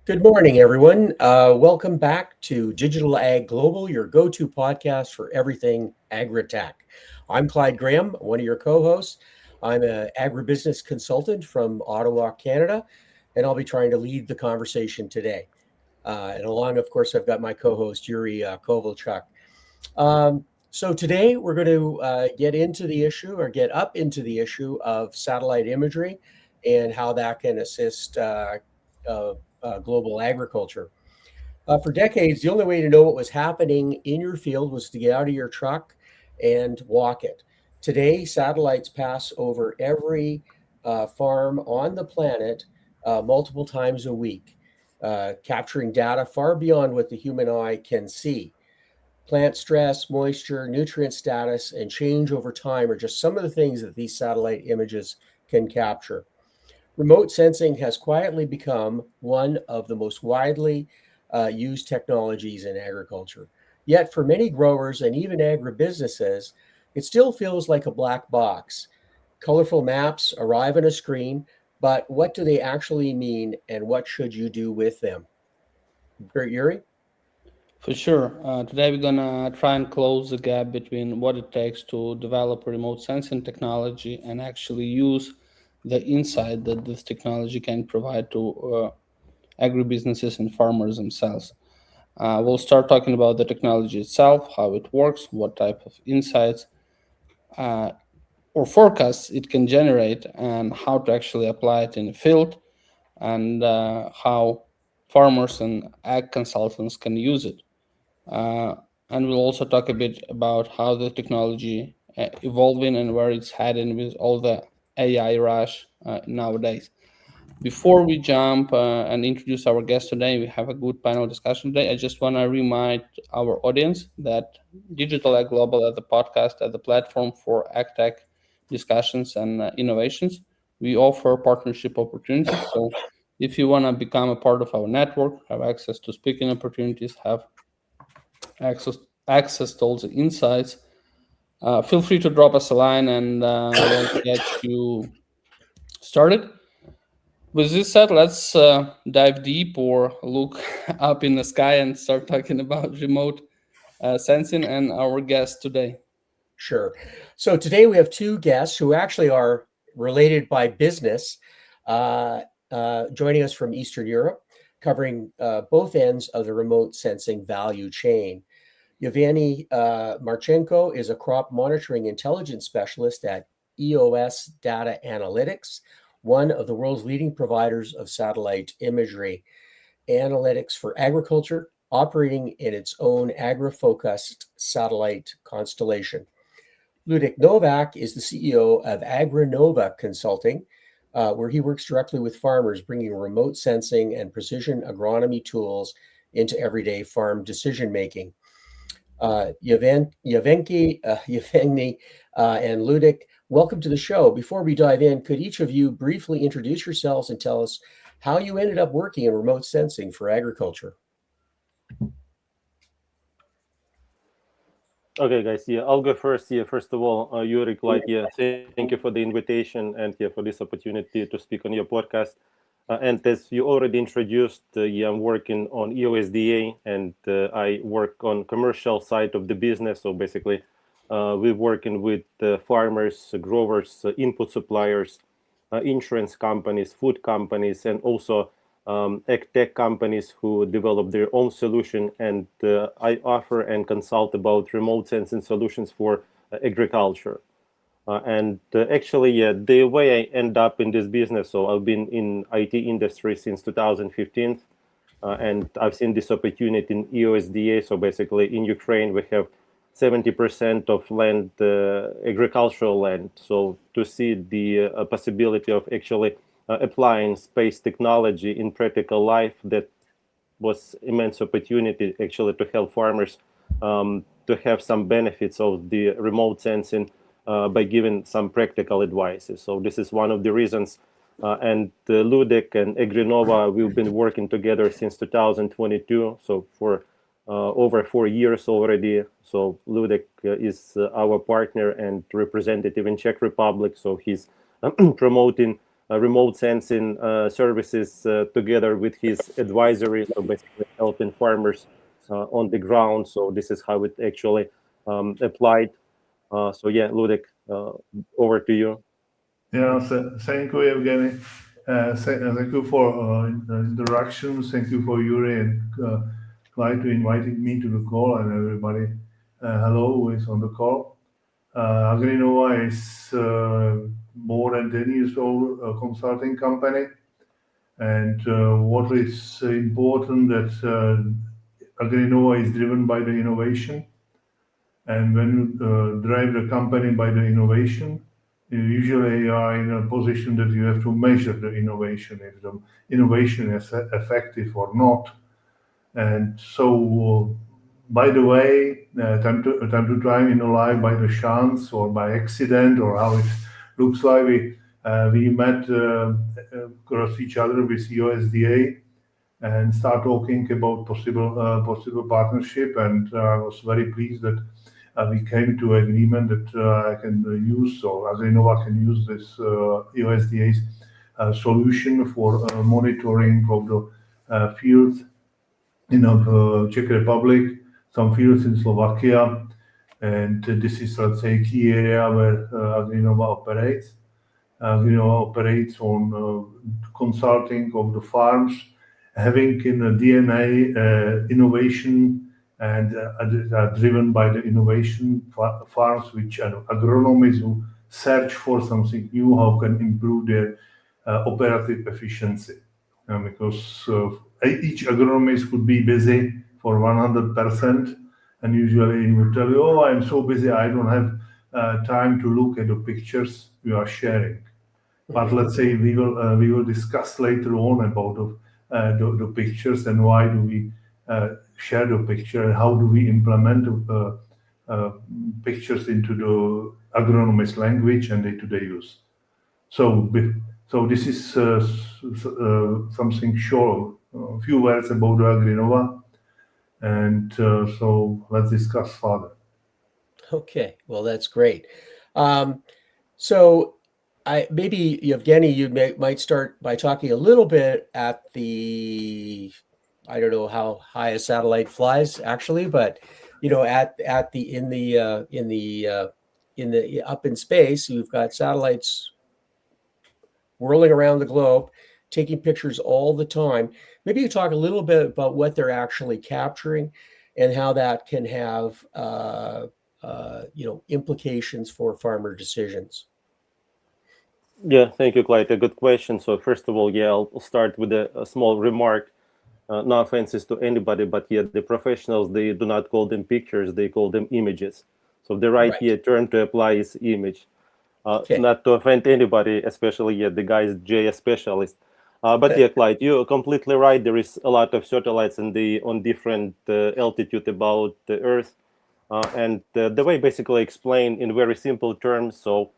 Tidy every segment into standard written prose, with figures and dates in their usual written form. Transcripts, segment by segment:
Good morning, everyone. Welcome back to Digital Ag Global, your go-to podcast for everything agri-tech. I'm Clyde Graham, one of your co-hosts. I'm an agribusiness consultant from Ottawa, Canada, and I'll be trying to lead the conversation today. And along, of course, I've got my co-host, Yuri Kovalchuk. So today we're going to get into the issue or get up into the issue of satellite imagery and how that can assist uh, global agriculture. For decades, the only way to know what was happening in your field was to get out of your truck and walk it. Today, satellites pass over every farm on the planet multiple times a week, capturing data far beyond what the human eye can see. Plant stress, moisture, nutrient status, and change over time are just some of the things that these satellite images can capture. Remote sensing has quietly become one of the most widely used technologies in agriculture. Yet, for many growers and even agribusinesses, it still feels like a black box. Colorful maps arrive on a screen, but what do they actually mean and what should you do with them? Yuri? For sure. Today we're gonna try and close the gap between what it takes to develop a remote sensing technology and actually use the insight that this technology can provide to agribusinesses and farmers themselves. We'll start talking about the technology itself, how it works, what type of insights uh, or forecasts it can generate, and how to actually apply it in the field, and how farmers and ag consultants can use it. Uh, and we'll also talk a bit about how the technology evolving and where it's heading with all the AI rush nowadays. Before we jump and introduce our guest today, we have a good panel discussion today. I just want to remind our audience that Digital Ag Global as a podcast, as a platform for ag tech discussions and innovations, we offer partnership opportunities. So if you want to become a part of our network, have access to speaking opportunities, have access access to all the insights, feel free to drop us a line and we'll get you started. With this said, let's dive deep or look up in the sky and start talking about remote sensing and our guest today. Sure. So today we have two guests who actually are related by business, joining us from Eastern Europe, covering both ends of the remote sensing value chain. Yevhenii Marchenko is a crop monitoring intelligence specialist at EOS Data Analytics, one of the world's leading providers of satellite imagery analytics for agriculture, operating in its own agri-focused satellite constellation. Luděk Novák is the CEO of Agrinova Consulting, where he works directly with farmers, bringing remote sensing and precision agronomy tools into everyday farm decision making. Yevhenii and Ludik, welcome to the show. Before we dive in, could each of you briefly introduce yourselves and tell us how you ended up working in remote sensing for agriculture? Okay, guys. Yeah, I'll go first. Yeah, first of all, Yuri, Clyde, yeah, thank you for the invitation and yeah, for this opportunity to speak on your podcast. And as you already introduced, yeah, I'm working on EOSDA and I work on commercial side of the business. So basically, we're working with farmers, growers, input suppliers, insurance companies, food companies, and also ag tech companies who develop their own solution. And I offer and consult about remote sensing solutions for agriculture. And actually, yeah, the way I end up in this business, so I've been in IT industry since 2015, and I've seen this opportunity in EOSDA. So basically, in Ukraine, we have 70% of land, agricultural land. So to see the possibility of actually applying space technology in practical life, that was immense opportunity actually to help farmers to have some benefits of the remote sensing by giving some practical advices. So this is one of the reasons. And Luděk and Agrinova, we've been working together since 2022. So for over 4 years already. So Luděk is our partner and representative in Czech Republic. So he's promoting remote sensing services together with his advisory, so basically helping farmers on the ground. So this is how it actually applied. So yeah, Luděk, over to you. Yeah, thank you, Yevhenii. Thank you for the introduction. Thank you for Yuri and Clyde to inviting me to the call, and everybody. Hello, who is on the call. Agrinova is more than 10 years old consulting company, and what is important that Agrinova is driven by the innovation, and when you drive the company by the innovation, you usually are in a position that you have to measure the innovation, if the innovation is effective or not. And so, by the way, time to time in a life, by the chance or by accident, or how it looks like, we met across each other with EOSDA and start talking about possible partnership. And I was very pleased that we came to an agreement that I can use, or Agrinova can use this EOSDA's solution for monitoring of the fields in Czech Republic, some fields in Slovakia, and this is, let's say, key area where Agrinova operates. Agrinova operates on consulting of the farms, having in the DNA innovation, and are driven by the innovation farms, which are agronomists who search for something new, how can improve their operative efficiency. Because each agronomist could be busy for 100%, and usually he would tell you, "Oh, I'm so busy, I don't have time to look at the pictures you are sharing." But let's say we will discuss later on about the pictures and why do we share the picture and how do we implement pictures into the agronomist language and day-to-day use. So this is something short, a few words about the Agrinova, and so let's discuss further. Okay, well, that's great. So maybe Yevhenii, you might start by talking a little bit at the, I don't know how high a satellite flies actually, but at the up in space, you've got satellites whirling around the globe, taking pictures all the time. Maybe you talk a little bit about what they're actually capturing and how that can have implications for farmer decisions. Yeah, thank you, Clyde. A good question. So first of all, yeah, I'll start with a small remark. No offenses to anybody, but yeah, the professionals, they do not call them pictures, they call them images. So the right term to apply is image. Not to offend anybody, especially the guys GIS specialist. But yeah, Clyde, you're completely right. There is a lot of satellites on different altitude about the Earth. And the way basically explained in very simple terms, so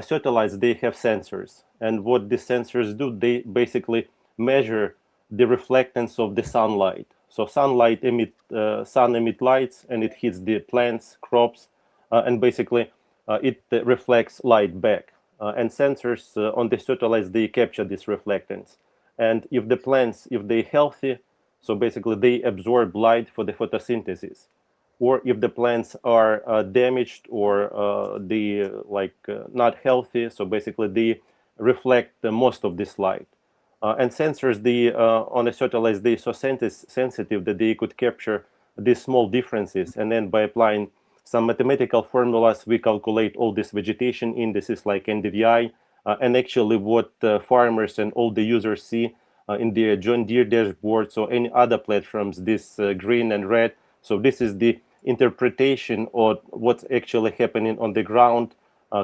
satellites, they have sensors. And what the sensors do, they basically measure the reflectance of the sunlight. So sun emit lights, and it hits the plants, crops, and basically it reflects light back. And sensors on the satellites, they capture this reflectance. And if the plants, if they're healthy, so basically they absorb light for the photosynthesis. Or if the plants are damaged or they not healthy, so basically they reflect most of this light. And sensors, on the satellites, they so sensitive that they could capture these small differences. And then by applying some mathematical formulas, we calculate all these vegetation indices like NDVI, and actually what farmers and all the users see in their John Deere dashboards or any other platforms, this green and red. So this is the interpretation of what's actually happening on the ground,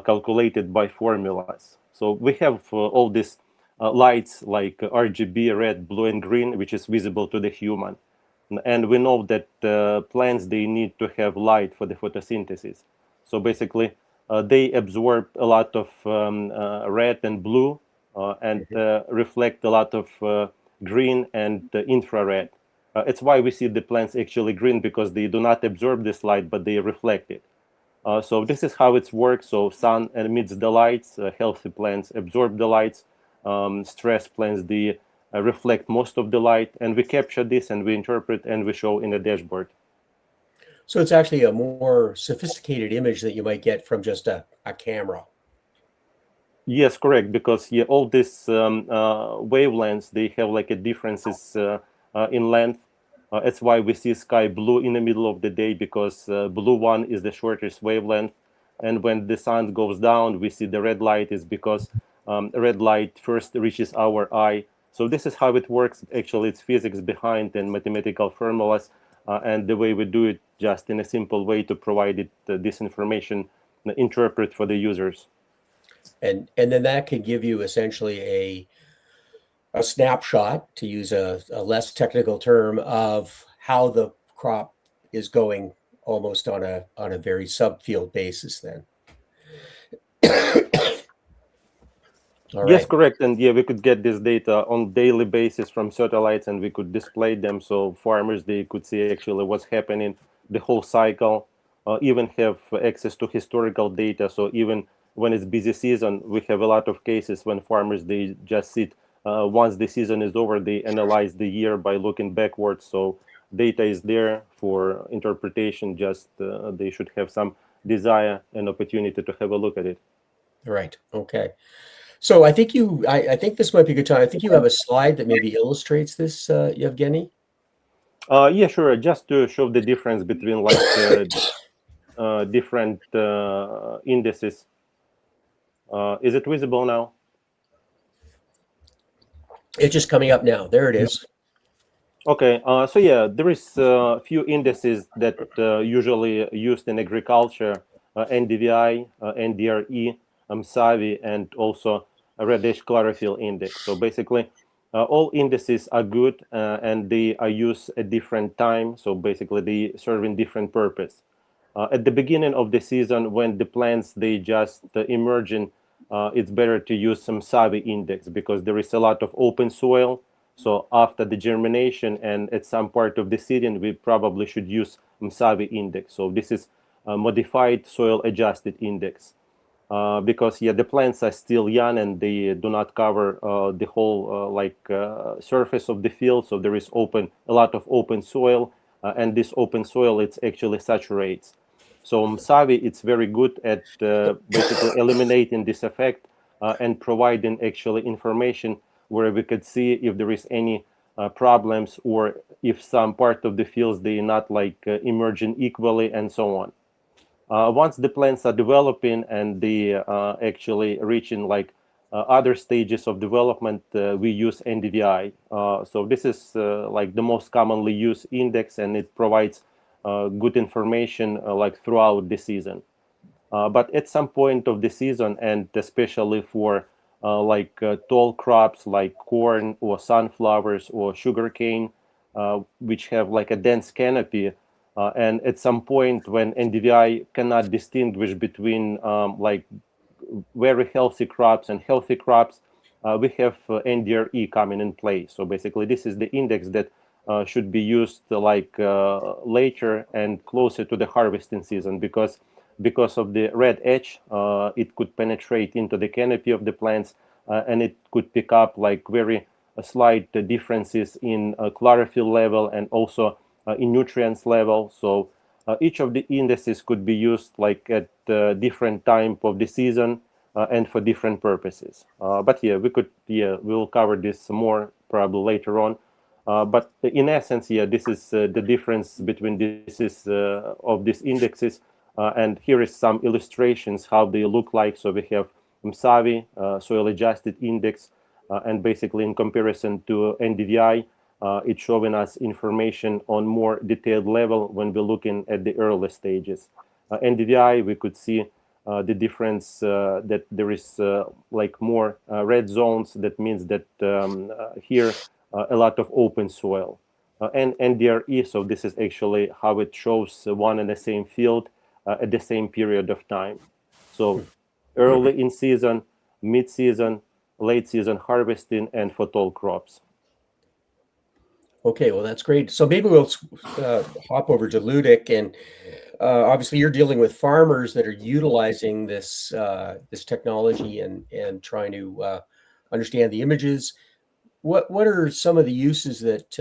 calculated by formulas. So we have all these lights like RGB, red, blue, and green, which is visible to the human. And we know that plants, they need to have light for the photosynthesis. So basically, they absorb a lot of red and blue and reflect a lot of green and infrared. It's why we see the plants actually green, because they do not absorb this light, but they reflect it. So this is how it works. So sun emits the lights, healthy plants absorb the lights, stress plants, they reflect most of the light, and we capture this and we interpret and we show in the dashboard. So it's actually a more sophisticated image that you might get from just a camera. Yes, correct. Because all these wavelengths, they have like a differences in length. That's why we see sky blue in the middle of the day, because blue one is the shortest wavelength. And when the sun goes down, we see the red light is because red light first reaches our eye. So this is how it works. Actually, it's physics behind and mathematical formulas. And the way we do it, just in a simple way to provide it this information, interpret for the users. And then that can give you essentially a snapshot, to use a less technical term, of how the crop is going, almost on a very subfield basis then. All Yes, right. correct. And we could get this data on daily basis from satellites, and we could display them so farmers, they could see actually what's happening the whole cycle, even have access to historical data. So even when it's busy season, we have a lot of cases when farmers, they just sit, once the season is over, they analyze the year by looking backwards. So data is there for interpretation, just they should have some desire and opportunity to have a look at it. Right. Okay. So I think I think this might be a good time. I think you have a slide that maybe illustrates this, Yevhenii. Yeah, sure. Just to show the difference between like different indices. Is it visible now? It's just coming up now. There it is. Okay. So yeah, there is a few indices that usually used in agriculture: NDVI, NDRE, SAVI, and also a reddish chlorophyll index. So basically, all indices are good, and they are used at different time. So basically, they serve in different purpose. At the beginning of the season, when the plants, they just emerging, it's better to use some SAVI index, because there is a lot of open soil. So after the germination and at some part of the seeding, we probably should use SAVI index. So this is a modified soil adjusted index. Because the plants are still young and they do not cover the whole surface of the field. So there is a lot of open soil, and this open soil, it's actually saturates. So MSAVI, it's very good at basically eliminating this effect and providing actually information where we could see if there is any problems, or if some part of the fields, they not emerging equally, and so on. Once the plants are developing and they actually reaching other stages of development, we use NDVI. So this is the most commonly used index, and it provides good information throughout the season. But at some point of the season, and especially for tall crops like corn or sunflowers or sugarcane, which have a dense canopy, and at some point when NDVI cannot distinguish between very healthy crops and healthy crops, we have NDRE coming in play. So basically, this is the index that should be used later and closer to the harvesting season, because of the red edge, it could penetrate into the canopy of the plants, and it could pick up very slight differences in chlorophyll level and also in nutrients level. So each of the indices could be used at different time of the season and for different purposes. But we'll cover this more probably later on. But in essence, this is the difference between of these indexes. And here is some illustrations how they look like. So we have MSAVI, soil adjusted index, and basically in comparison to NDVI, it's showing us information on more detailed level when we're looking at the early stages. NDVI, we could see the difference that there is more red zones. That means that here a lot of open soil. And NDRE, so this is actually how it shows one and the same field at the same period of time. So early in season, mid-season, late season harvesting, and for tall crops. Okay, well, that's great. So maybe we'll hop over to Luděk, and obviously you're dealing with farmers that are utilizing this technology and trying to understand the images. What are some of the uses that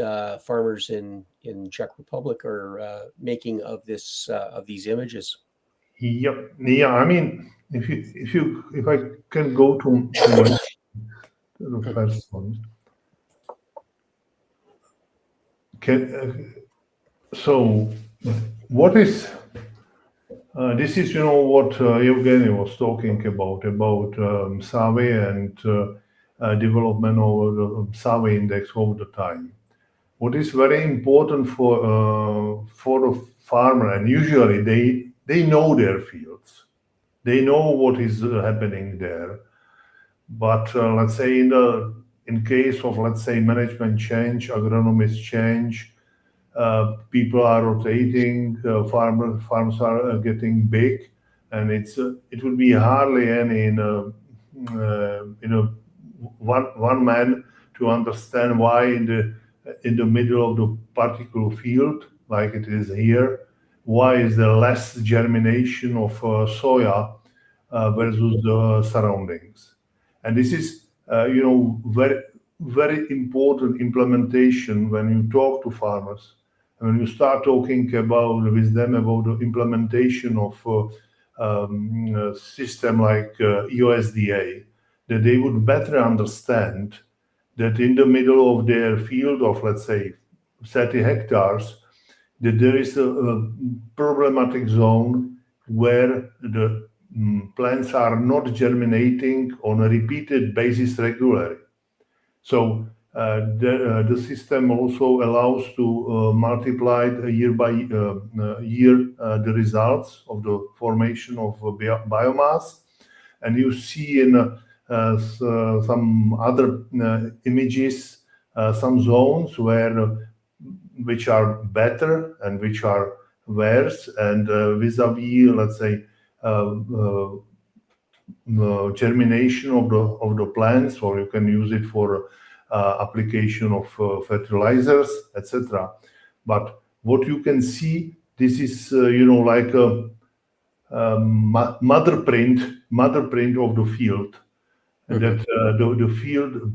farmers in Czech Republic are making of these images? Yeah. I mean, if I can go to the first one. So, what is this is what Yevhenii was talking about survey and development of the survey index over the time. What is very important for the farmer, and usually they know their fields, they know what is happening there. But let's say in case of, let's say, management change, agronomist change, people are rotating, farms are getting big, and it would be hardly any one man to understand why in the middle of the particular field, like it is here, why is there less germination of soya versus the surroundings. And this is very, very important implementation when you talk to farmers. When you start talking with them about the implementation of a system like EOS Data, that they would better understand that in the middle of their field of, let's say, 30 hectares, that there is a problematic zone where the plants are not germinating on a repeated basis regularly. So the system also allows to multiply year by year the results of the formation of biomass. And you see in some other images some zones which are better and which are worse, and vis-a-vis, let's say, germination of the plants, or you can use it for application of fertilizers, etc. But what you can see, this is like a mother print of the field, and that the field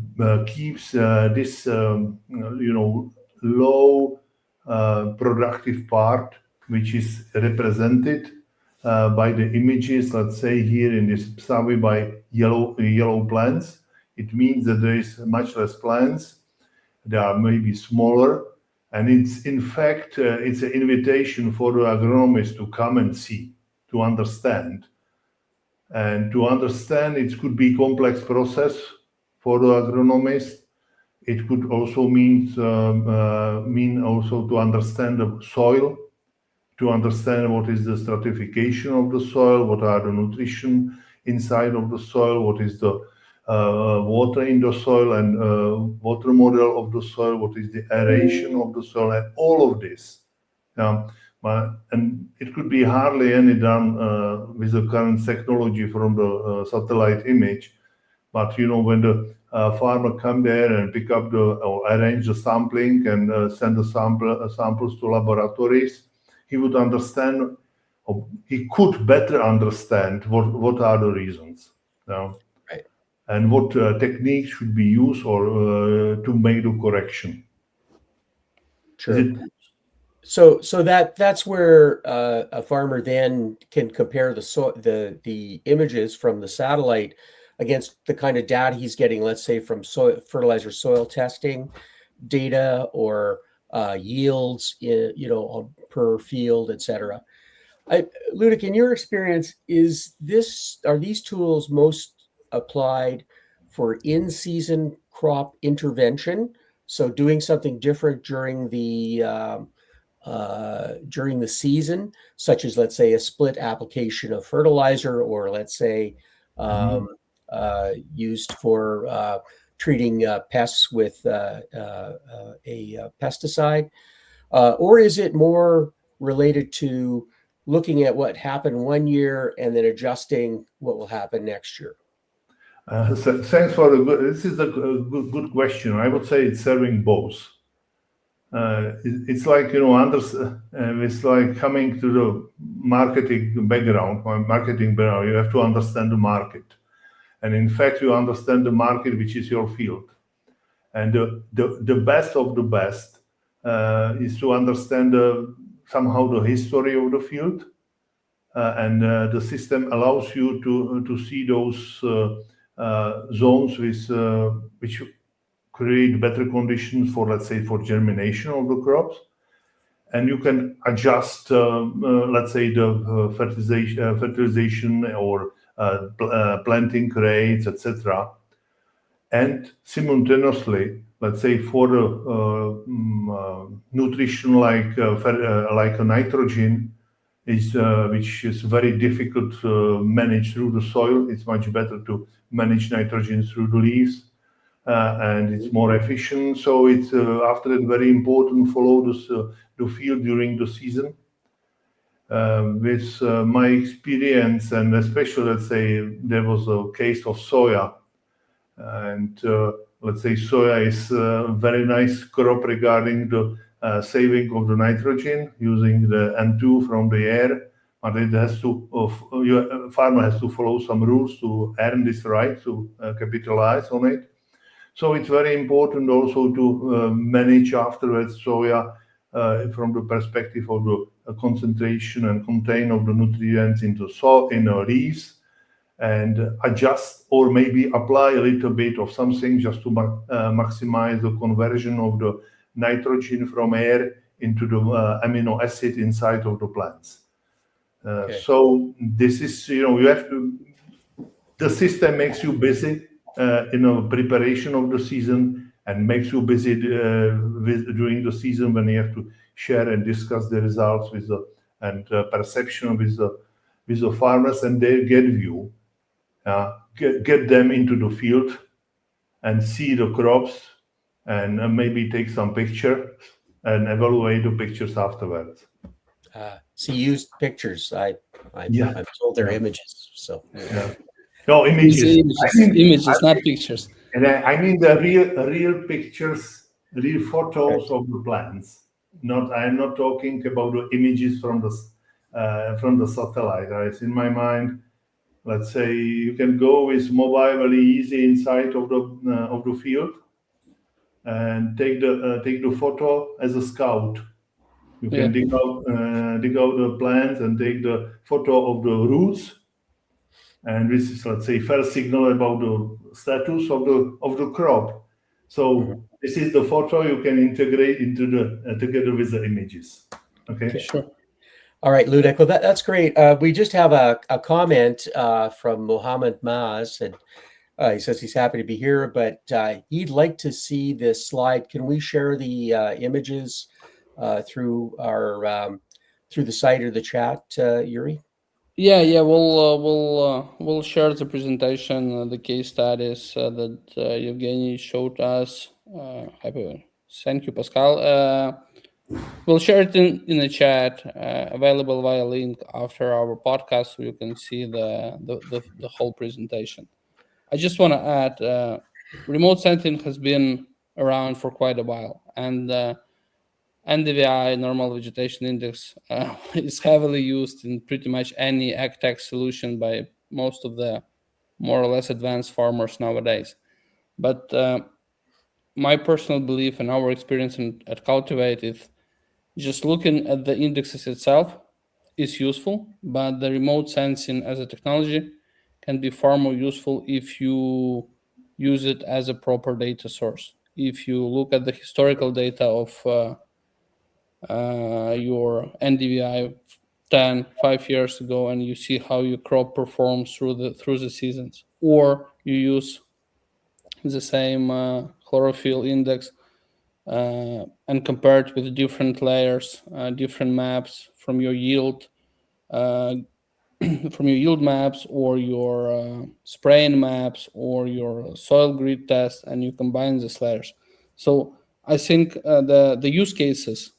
keeps this low productive part, which is represented by the images, let's say here in this survey, by yellow plants. It means that there is much less plants. They are maybe smaller, and it's in fact it's an invitation for the agronomist to come and see, to understand. And to understand, it could be complex process for the agronomist. It could also mean also to understand the soil, to understand what is the stratification of the soil, what are the nutrition inside of the soil, what is the water in the soil and water model of the soil, what is the aeration of the soil, and all of this. And it could be hardly any done with the current technology from the satellite image. But when the farmer come there and pick up or arrange the sampling and send the samples to laboratories, he would understand, or he could better understand what are the reasons, Right. and what techniques should be used or to make the correction. Sure. So that's where a farmer then can compare the images from the satellite against the kind of data he's getting, let's say, from fertilizer soil testing data or yields, per field, etc. Luděk, in your experience, are these tools most applied for in-season crop intervention? So doing something different during the season, such as, let's say, a split application of fertilizer, or let's say used for treating pests with a pesticide, or is it more related to looking at what happened one year and then adjusting what will happen next year? Thanks for this is a good question. I would say it's serving both. It's like it's like coming to the marketing background. You have to understand the market, And in fact, you understand the market, which is your field. And the best of the best is to understand somehow the history of the field. And the system allows you to see those zones which create better conditions for, let's say, for germination of the crops. And you can adjust, let's say, the fertilization or planting rates, etc. And simultaneously, let's say, for nutrition like a nitrogen, which is very difficult to manage through the soil. It's much better to manage nitrogen through the leaves, and it's more efficient. So it's after that very important to follow the field during the season. With my experience, and especially, let's say, there was a case of soya, and let's say soya is a very nice crop regarding the saving of the nitrogen using the N2 from the air, but it has to, farmer has to follow some rules to earn this right to capitalize on it. So it's very important also to manage afterwards soya from the perspective of the concentration and contain of the nutrients into soil in the leaves, and adjust or maybe apply a little bit of something just to maximize the conversion of the nitrogen from air into the amino acid inside of the plants. So this is, you have to, the system makes you busy in the preparation of the season, and makes you busy during the season when you have to share and discuss the results with and perception with the farmers, and they get view. Get them into the field and see the crops, and maybe take some pictures and evaluate the pictures afterwards. So you used pictures. I'm told they're images. So no, images. Images, not pictures. And I mean the real pictures, real photos of the plants. I'm not talking about the images from the satellite. It's in my mind. Let's say you can go with mobile very easy inside of the field, and take the photo as a scout. You can dig out the plants and take the photo of the roots, and this is, let's say, first signal about the status of the crop. So this is the photo you can integrate into the together with the images. Okay. Sure. All right, Luděk. Well, that's great. We just have a comment from Mohammed Maz, and he says he's happy to be here, but he'd like to see this slide. Can we share the images through the site or the chat, Yuri? Yeah. We'll share the presentation, the case studies that Yevhenii showed us. Thank you, Pascal. We'll share it in the chat, available via link after our podcast, so you can see the whole presentation. I just want to add, remote sensing has been around for quite a while, and NDVI, Normal Vegetation Index, is heavily used in pretty much any ag-tech solution by most of the more or less advanced farmers nowadays. But my personal belief and our experience at Cultivate is just looking at the indexes itself is useful, but the remote sensing as a technology can be far more useful if you use it as a proper data source. If you look at the historical data of your NDVI 5 years ago, and you see how your crop performs through the seasons, or you use the same chlorophyll index and compare it with different layers, different maps from your yield maps, or your spraying maps, or your soil grid test, and you combine these layers. So I think the use cases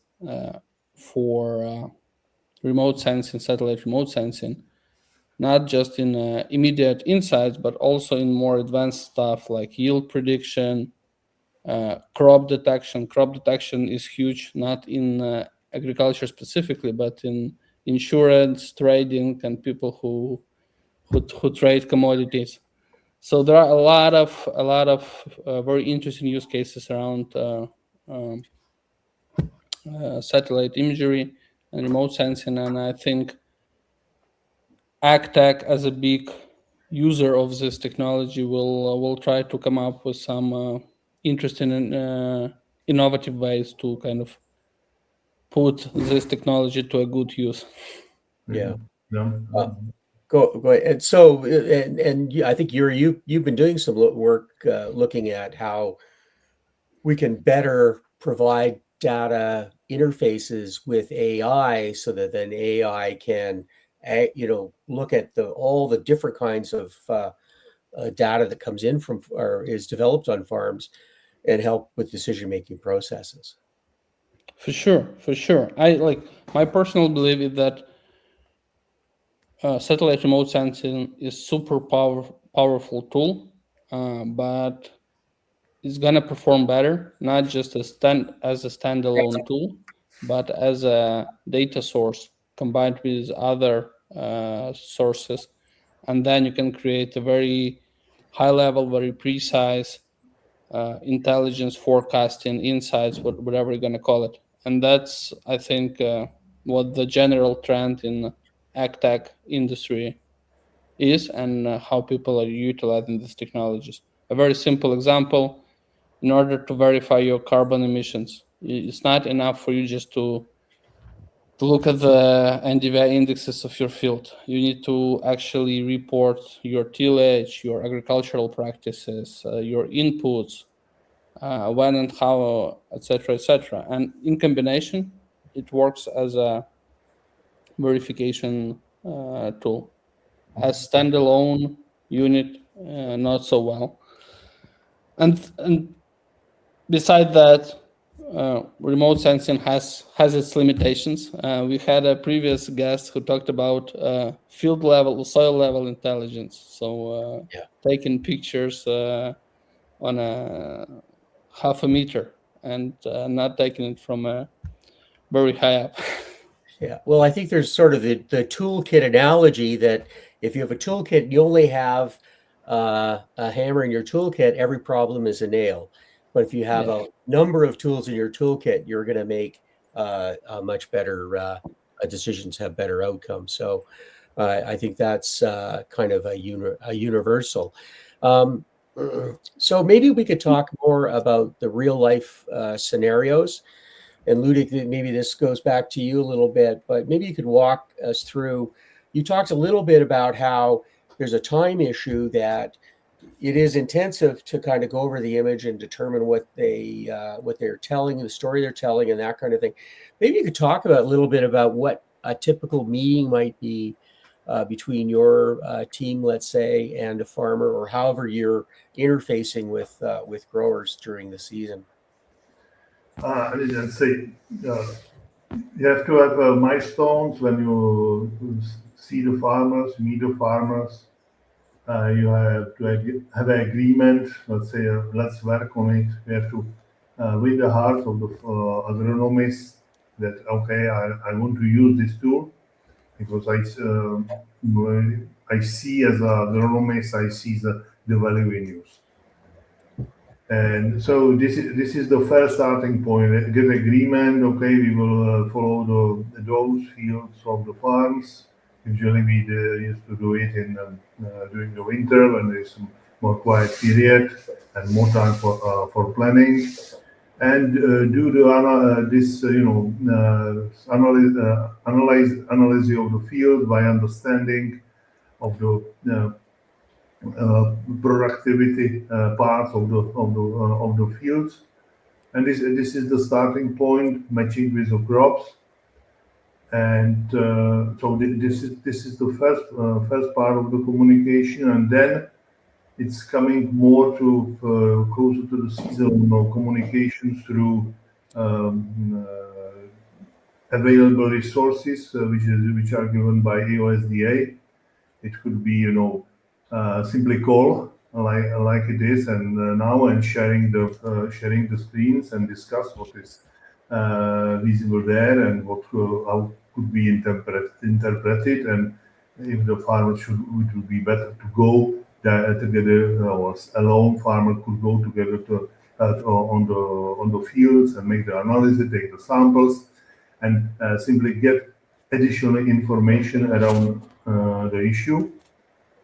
for remote sensing, satellite remote sensing, not just in immediate insights, but also in more advanced stuff like yield prediction, crop detection. Crop detection is huge, not in agriculture specifically, but in insurance, trading, and people who trade commodities. So there are a lot of very interesting use cases around satellite imagery and remote sensing, and I think AgTech, as a big user of this technology, will try to come up with some interesting and innovative ways to kind of put this technology to a good use. Yeah. Yeah. Go ahead. And so, I think you've been doing some work looking at how we can better provide data interfaces with AI, so that then AI can, look at all the different kinds of data that comes in from or is developed on farms and help with decision-making processes. For sure. I like my personal belief is that satellite remote sensing is super powerful tool, but it's gonna perform better not just as a standalone tool, but as a data source combined with other sources, and then you can create a very high level, very precise intelligence forecasting insights, whatever you're gonna call it. And that's, I think, what the general trend in agtech industry is, and how people are utilizing these technologies. A very simple example: in order to verify your carbon emissions, it's not enough for you just to look at the NDVI indexes of your field. You need to actually report your tillage, your agricultural practices, your inputs, when and how, etc., etc. And in combination, it works as a verification tool. As standalone unit, not so well. And beside that, remote sensing has its limitations. We had a previous guest who talked about field level, soil level intelligence. So taking pictures on a half a meter and not taking it from a very high up. Yeah. Well, I think there's sort of the toolkit analogy that if you have a toolkit, you only have a hammer in your toolkit, every problem is a nail. But if you have a number of tools in your toolkit, you're going to make a much better decisions, have better outcomes. So I think that's kind of a universal. So maybe we could talk more about the real life scenarios. And Luděk, maybe this goes back to you a little bit, but maybe you could walk us through. You talked a little bit about how there's a time issue, that it is intensive to kind of go over the image and determine what they're telling, the story they're telling, and that kind of thing. Maybe you could talk about a little bit about what a typical meeting might be between your team, let's say, and a farmer, or however you're interfacing with growers during the season. I didn't say you have to have milestones when you see the farmers, meet the farmers. You have to have an agreement. Let's say, let's work on it. You have to win the hearts of the agronomists that, okay, I want to use this tool because I see as an agronomist, I see the value in use. And so this is the first starting point. Get agreement. Okay, we will follow those fields of the farms. Usually we used to do it in during the winter when there is some more quiet period and more time for planning. And do the analysis of the field by understanding of the productivity part of the fields, and this is the starting point, matching with the crops, and so this is the first part of the communication, and then it's coming more to closer to the seasonal communications through available resources which are given by EOS Data. It could be simply call like it is, and now and sharing the screens and discuss what is visible there and what how could be interpreted, and if the farmer it would be better to go together, or a lone farmer could go together on the fields and make the analysis, take the samples, and simply get additional information around the issue,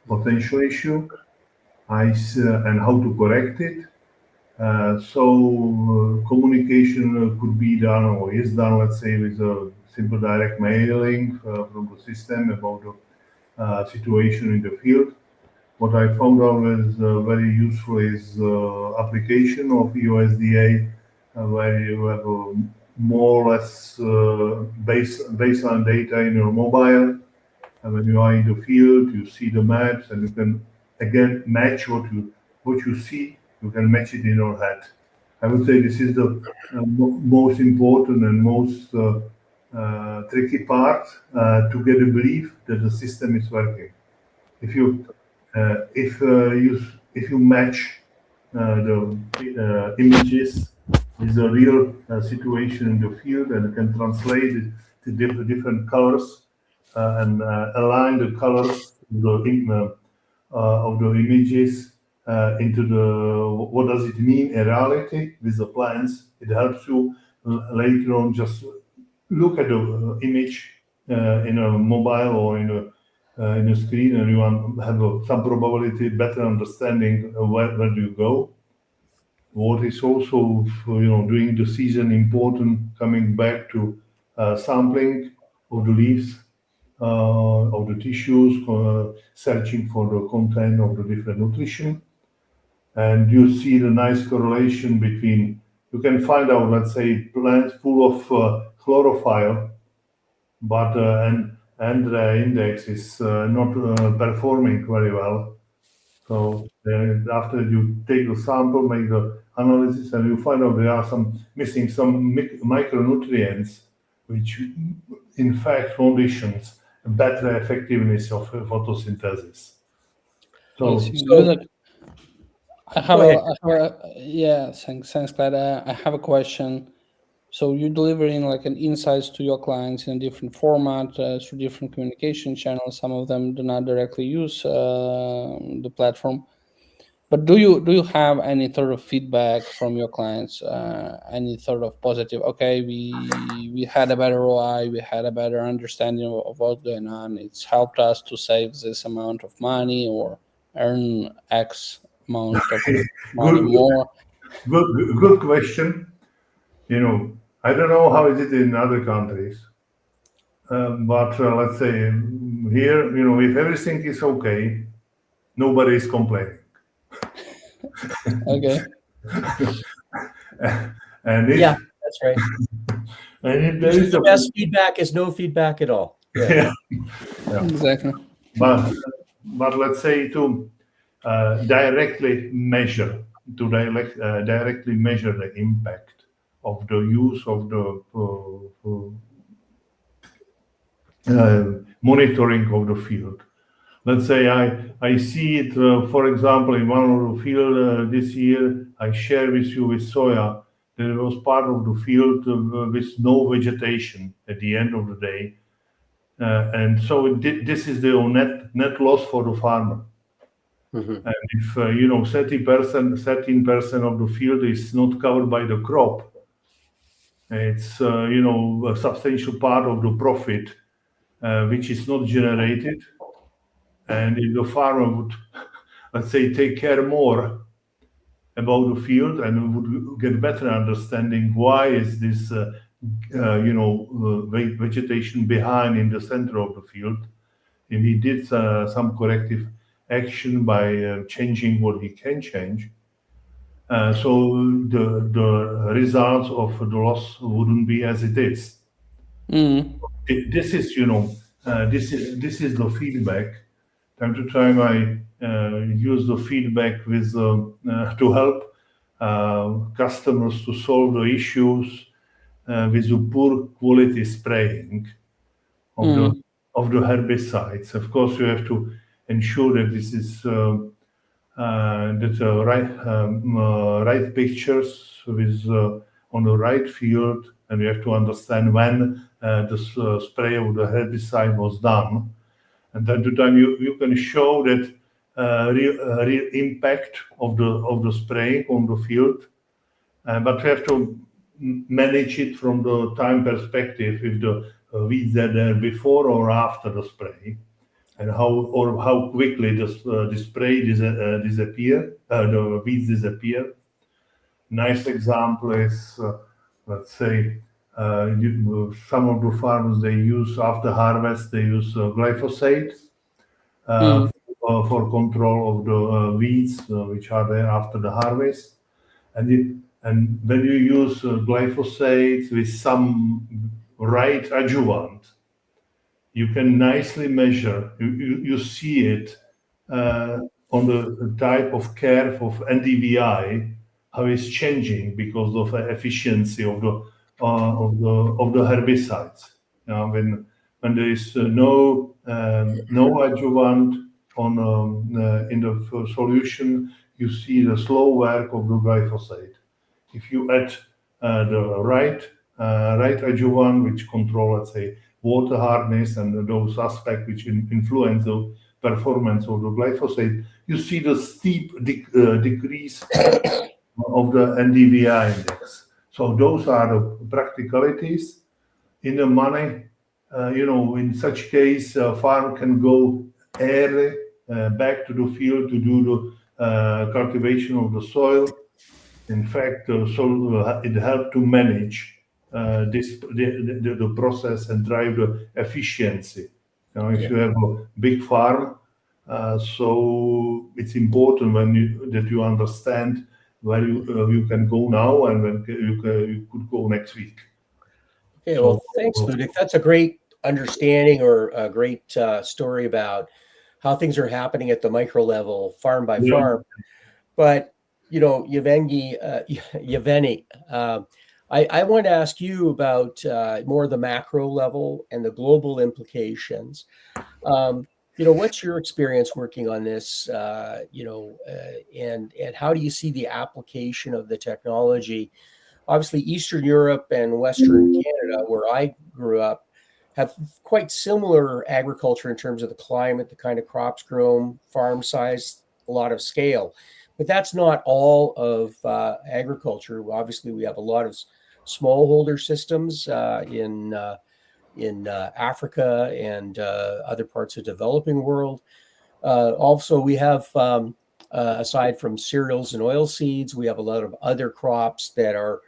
potential issue, and how to correct it. So communication could be done or is done, let's say, with a simple direct mailing from the system about the situation in the field. What I found out is very useful is application of EOS DA, where you have more or less baseline data in your mobile. And when you are in the field, you see the maps, and you can again match what you see. You can match it in your head. I would say this is the most important and most tricky part to get a belief that the system is working. If you match the images with the real situation in the field and can translate it to different colors and align the colors of the images into what does it mean in reality with the plants. It helps you later on just look at the image in a mobile or in a screen, and you have some probability better understanding where do you go. What is also during the season important, coming back to sampling of the leaves, of the tissues, searching for the content of the different nutrition. And you see the nice correlation between, you can find out, let's say, plants full of chlorophyll, but and the index is not performing very well. So after you take the sample, make the analysis, and you find out there are missing some micronutrients, which in fact conditions a better effectiveness of photosynthesis. Thanks, Clyde. I have a question. So you're delivering like an insights to your clients in a different format through different communication channels. Some of them do not directly use the platform. But do you have any sort of feedback from your clients? Any sort of positive? Okay, we had a better ROI. We had a better understanding of what's going on. It's helped us to save this amount of money or earn X amount of money more. Good question. I don't know how is it in other countries, but let's say here, if everything is okay, nobody is complaining. Okay. And yeah, that's right. And if there is the best feedback is no feedback at all. Yeah. Exactly. But let's say to directly measure the impact of the use of the monitoring of the field. Let's say I see it, for example, in one of the field this year, I share with you with soya, there was part of the field with no vegetation at the end of the day. And so this is the net loss for the farmer. Mm-hmm. And if 13% of the field is not covered by the crop, it's a substantial part of the profit which is not generated. And if the farmer would, let's say, take care more about the field and would get better understanding why is this vegetation behind in the center of the field, if he did some corrective action by changing what he can change, so the results of the loss wouldn't be as it is. Mm. This is this is the feedback. Time to time I use the feedback with to help customers to solve the issues with the poor quality spraying of the herbicides. Of course, you have to ensure that this is right pictures with on the right field, and you have to understand when the spray of the herbicide was done. And time to time you can show that real impact of the spraying on the field, but we have to manage it from the time perspective, if the weeds are there before or after the spray, and how quickly the spray disappear, the weeds disappear. Nice example is, let's say, some of the farmers, they use after harvest, they use glyphosate for control of the weeds which are there after the harvest. And when you use glyphosate with some right adjuvant, you can nicely measure. You see it on the type of curve of NDVI, how it's changing because of the efficiency of the herbicides. When there is no adjuvant in the solution, you see the slow work of the glyphosate. If you add the right adjuvant, which control, let's say, water hardness and those aspects which influence the performance of the glyphosate, you see the steep decrease of the NDVI index. So those are the practicalities. In the money, in such case, a farm can go early back to the field to do the cultivation of the soil. In fact, it helped to manage the process and drive the efficiency. If you have a big farm, so it's important that you understand where you can go now and when you could go next week. Okay, well, thanks, Luděk. That's a great understanding or a great story about how things are happening at the micro level, farm by farm. But Yevhenii, I want to ask you about more the macro level and the global implications. What's your experience working on this? And how do you see the application of the technology? Obviously, Eastern Europe and Western Canada, where I grew up, have quite similar agriculture in terms of the climate, the kind of crops grown, farm size, a lot of scale. But that's not all of agriculture. Obviously, we have a lot of smallholder systems in Africa and other parts of the developing world. Also, we have, aside from cereals and oilseeds, we have a lot of other crops that are,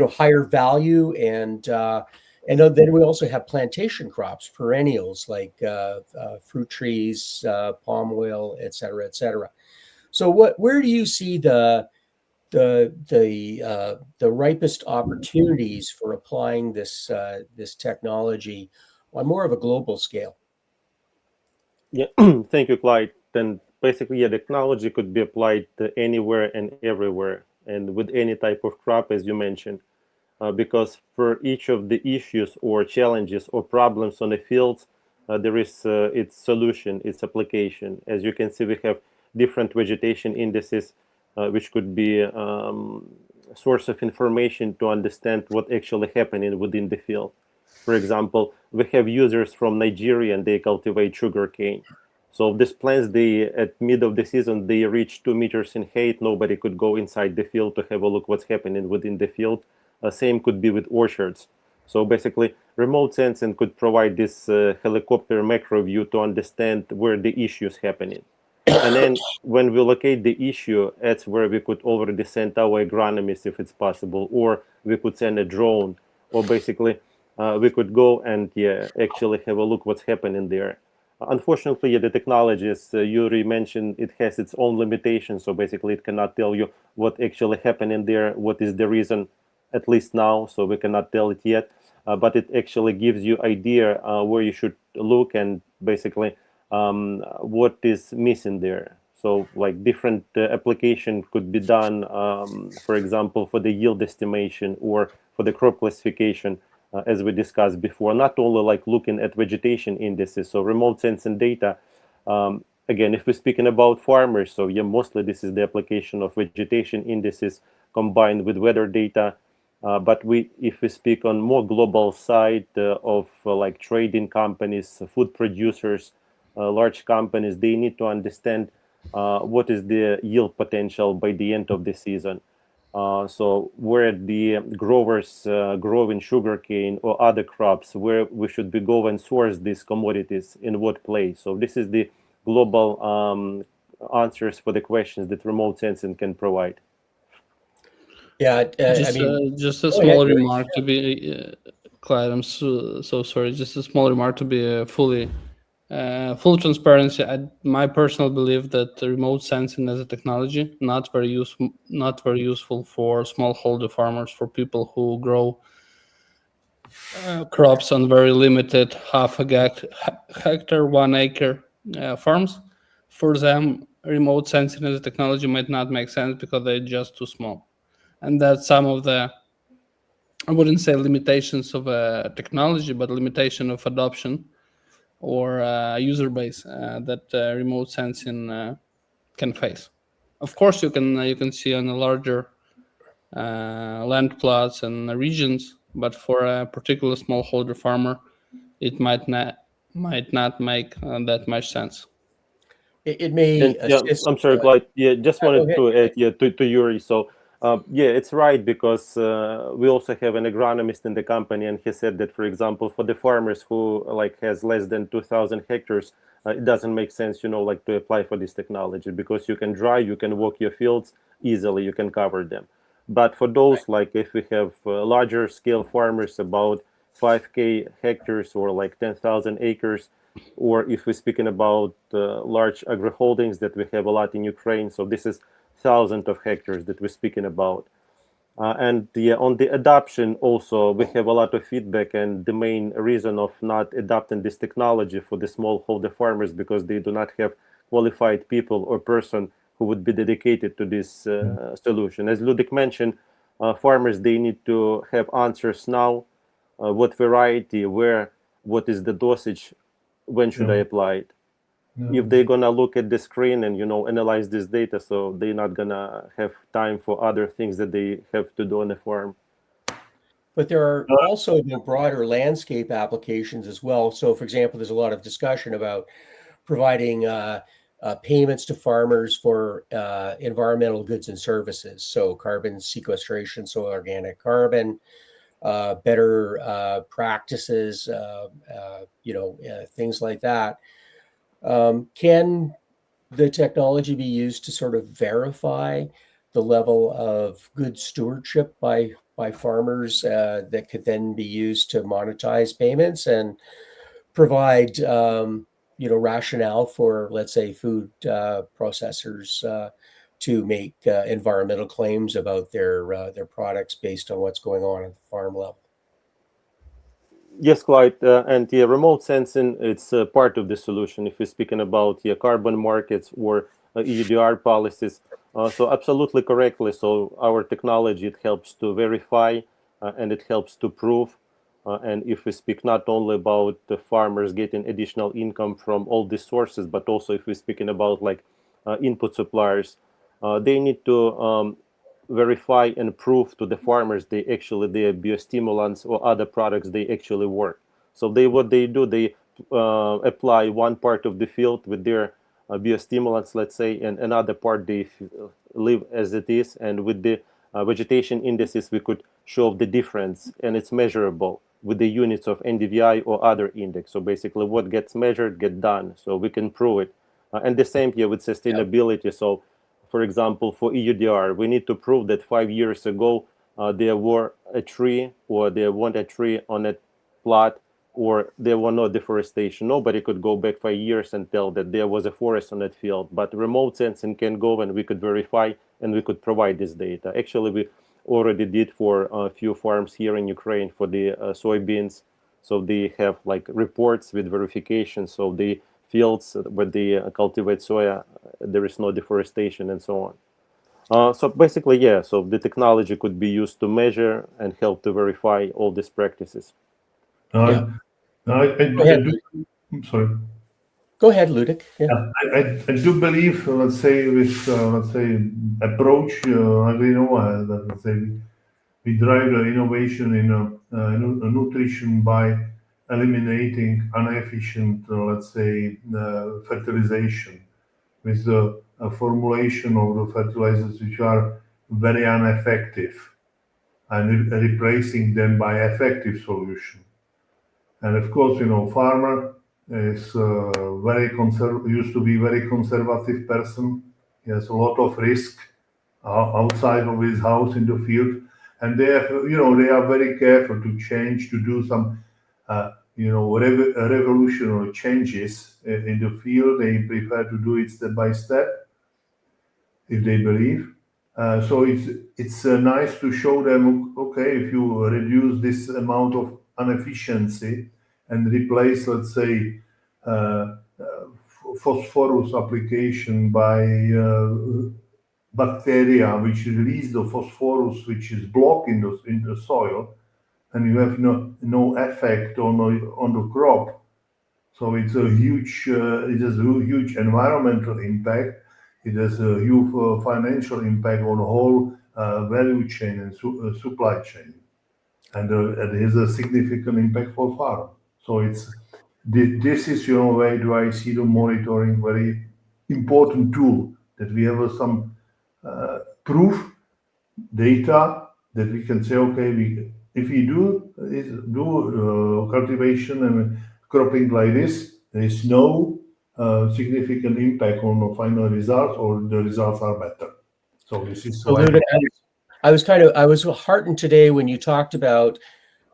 higher value, and then we also have plantation crops, perennials like fruit trees, palm oil, et cetera, et cetera. So where do you see the ripest opportunities for applying this technology on more of a global scale? Yeah, thank you, Clyde. Then basically, technology could be applied anywhere and everywhere, and with any type of crop, as you mentioned, because for each of the issues or challenges or problems on the fields, there is its solution, its application. As you can see, we have different vegetation indices, which could be a source of information to understand what actually happening within the field. For example, we have users from Nigeria and they cultivate sugarcane. So these plants, at mid of the season, they reach 2 meters in height. Nobody could go inside the field to have a look what's happening within the field. Same could be with orchards. So basically, remote sensing could provide this helicopter macro view to understand where the issue is happening. And then when we locate the issue, that's where we could already send our agronomists if it's possible, or we could send a drone, or basically we could go and actually have a look what's happening there. Unfortunately, the technology, as Yuri mentioned, it has its own limitations. So basically, it cannot tell you what actually happened in there, what is the reason, at least now. So we cannot tell it yet, but it actually gives you idea where you should look and basically what is missing there. So like different application could be done, for example, for the yield estimation or for the crop classification. As we discussed before, not only like looking at vegetation indices, so remote sensing data. Again, if we're speaking about farmers, so mostly this is the application of vegetation indices combined with weather data. But if we speak on more global side of like trading companies, food producers, large companies, they need to understand what is the yield potential by the end of the season. So where the growers grow in sugarcane or other crops, where we should be go and source these commodities in what place. So this is the global answers for the questions that remote sensing can provide. Yeah, Just, I mean, just a go ahead, small Yuri. remark to be, Clyde. I'm so sorry. Just a small remark to be full transparency. My personal belief that the remote sensing as a technology not very useful for smallholder farmers, for people who grow crops on very limited hectare, 1 acre farms. For them, remote sensing as a technology might not make sense because they're just too small, and that's some of the, I wouldn't say limitations of technology, but limitation of adoption or user base that remote sensing can face. Of course, you can see on the larger land plots and regions, but for a particular smallholder farmer, it might not make that much sense. It may And yeah, assist. I'm sorry, Clyde. Yeah, just Go wanted ahead. to add to Yuri. So yeah, it's right because we also have an agronomist in the company, and he said that, for example, for the farmers who like has less than 2,000 hectares, it doesn't make sense, like to apply for this technology because you can drive, you can walk your fields easily, you can cover them. But for those like if we have larger scale farmers, about 5K hectares or like 10,000 acres, or if we're speaking about large agri holdings that we have a lot in Ukraine, so this is thousands of hectares that we're speaking about. And on the adoption also, we have a lot of feedback, and the main reason of not adopting this technology for the smallholder farmers because they do not have qualified people or person who would be dedicated to this solution. As Luděk mentioned, farmers, they need to have answers now, what variety, where, what is the dosage, when should I apply it. If they're gonna look at the screen and analyze this data, so they're not gonna have time for other things that they have to do on the farm. But there are also the broader landscape applications as well. So, for example, there's a lot of discussion about providing payments to farmers for environmental goods and services. So, carbon sequestration, so organic carbon, better practices, things like that. Can the technology be used to sort of verify the level of good stewardship by farmers that could then be used to monetize payments and provide rationale for, let's say, food processors to make environmental claims about their products based on what's going on at the farm level? Yes, Clyde, and remote sensing, it's part of the solution if we're speaking about carbon markets or EUDR policies. So absolutely correctly. So our technology, it helps to verify and it helps to prove. And if we speak not only about the farmers getting additional income from all these sources, but also if we're speaking about like input suppliers, they need to verify and prove to the farmers they actually their biostimulants or other products they actually work. So what they do, they apply one part of the field with their biostimulants, let's say, and another part they leave as it is. And with the vegetation indices, we could show the difference, and it's measurable with the units of NDVI or other index. So basically, what gets measured get done, so we can prove it. And the same here with sustainability. So for example, for EUDR, we need to prove that 5 years ago there were a tree or there wasn't a tree on a plot or there were no deforestation. Nobody could go back 5 years and tell that there was a forest on that field. But remote sensing can go and we could verify and we could provide this data. Actually, we already did for a few farms here in Ukraine for the soybeans. So they have like reports with verification. So the fields where they cultivate soya, there is no deforestation and so on. So basically, yeah, so the technology could be used to measure and help to verify all these practices. Go ahead. I'm sorry. Go ahead, Luděk. I do believe, let's say, with approach Agrinova, that let's say we drive the innovation in nutrition by eliminating inefficient, let's say, fertilization. with the formulation of the fertilizers which are very ineffective, and replacing them by effective solution. And of course, farmer is used to be very conservative person. He has a lot of risk outside of his house in the field, and they are very careful to change, to do some revolutionary changes in the field. They prefer to do it step by step if they believe. So it's nice to show them, okay, if you reduce this amount of inefficiency and replace, let's say, phosphorus application by bacteria which release the phosphorus which is blocked in the soil, and you have no effect on the crop. So it has a huge environmental impact. It has a huge financial impact on the whole value chain and supply chain, and it has a significant impact for farm. So this is why do I see the monitoring very important tool, that we have some proof data that we can say, okay, if we do cultivation and cropping like this, there is no significant impact on the final results, or the results are better. So this is So, Luděk, I was heartened today when you talked about